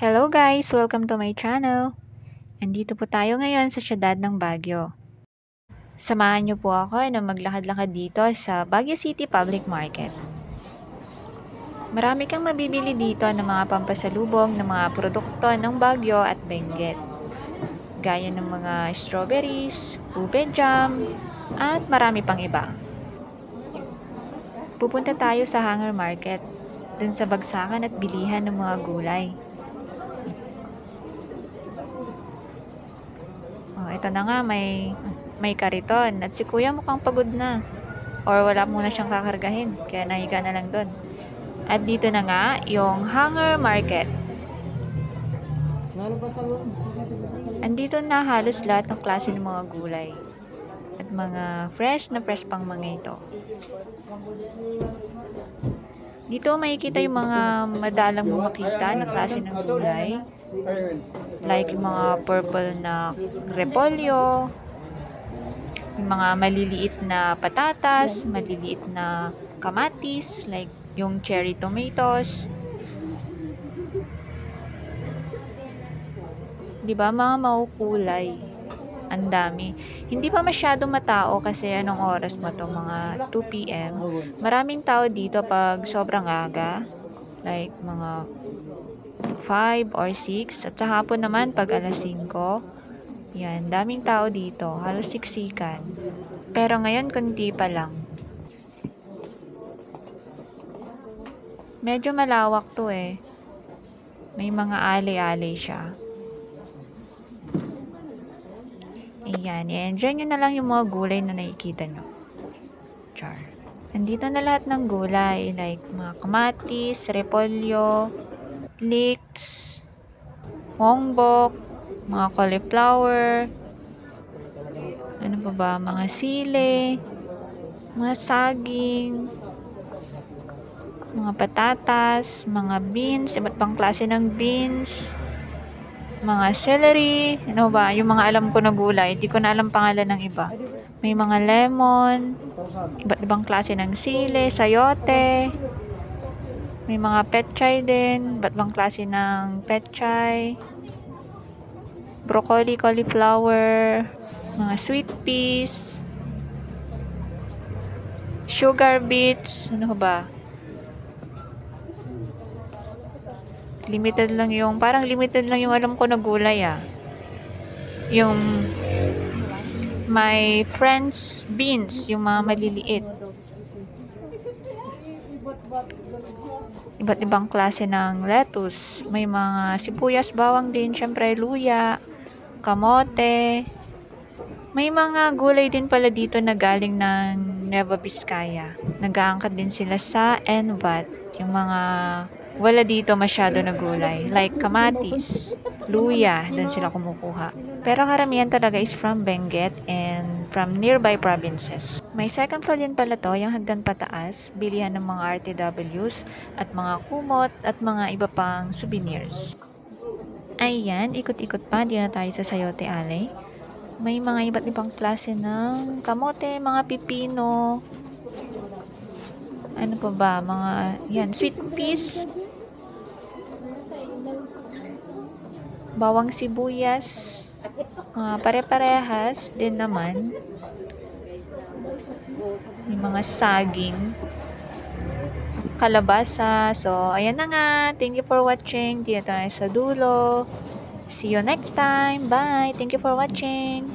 Hello guys! Welcome to my channel. Andito po tayo ngayon sa siyudad ng Baguio. Samahan niyo po ako na maglakad-lakad dito sa Baguio City Public Market. Marami kang mabibili dito ng mga pampasalubong ng mga produkto ng Baguio at Benguet. Gaya ng mga strawberries, ube jam, at marami pang iba. Pupunta tayo sa Hanger Market, dun sa bagsakan at bilihan ng mga gulay. Oh, ito na nga, may kariton. At si kuya mukhang pagod na. Or wala muna siyang kakargahin. Kaya nahiga na lang doon. At dito na nga, yung Hanger Market. Andito na halos lahat ng klase ng mga gulay. At mga fresh pang mga ito. Dito makikita yung mga madalang mo makita na klase ng gulay. Like yung mga purple na repolyo, yung mga maliliit na patatas, maliliit na kamatis, like yung cherry tomatoes. Diba, mga maukulay. Ang dami. Hindi pa masyado matao kasi anong oras mo to, mga 2 PM. Maraming tao dito pag sobrang aga. Like mga 5 or 6. At sa hapon naman pag alas 5. Yan, daming tao dito. Halos siksikan. Pero ngayon, konti pa lang. Medyo malawak to eh. May mga alley-alley siya. Ayan, i-enjoy nyo na lang yung mga gulay na nakikita nyo. Char. Andito na lahat ng gulay, like mga kamatis, repolyo, leeks, hongbok, mga cauliflower, ano pa ba, mga sili, mga saging, mga patatas, mga beans, iba't pang klase ng beans, mga celery, ano ba, yung mga alam ko na gulay, hindi ko na alam pangalan ng iba. May mga lemon, iba't ibang klase ng sili, sayote, may mga petchay din, iba't ibang klase ng petchay, broccoli, cauliflower, mga sweet peas, sugar beets, ano ba? Parang limited lang yung alam ko na gulay ah. Yung may French beans, yung mga maliliit. Iba't ibang klase ng lettuce. May mga sibuyas, bawang din, syempre luya, kamote. May mga gulay din pala dito na galing ng Nueva Vizcaya. Nag-aangkat din sila sa NVAT. Yung mga wala dito masyado na gulay. Like kamatis, luya, doon sila kumukuha. Pero karamihan talaga is from Benguet and from nearby provinces. May second floor din pala to, yung hagdan pataas, bilihan ng mga RTWs at mga kumot at mga iba pang souvenirs. Ayan, ikot-ikot pa, di na tayo sa Sayote Alley. May mga iba't ibang klase ng kamote, mga pipino, ano pa ba, mga, yan, sweet peas, bawang sibuyas, pare-parehas din naman. May mga saging, kalabasa. So, ayan na nga. Thank you for watching. Dito tayo sa dulo. See you next time. Bye. Thank you for watching.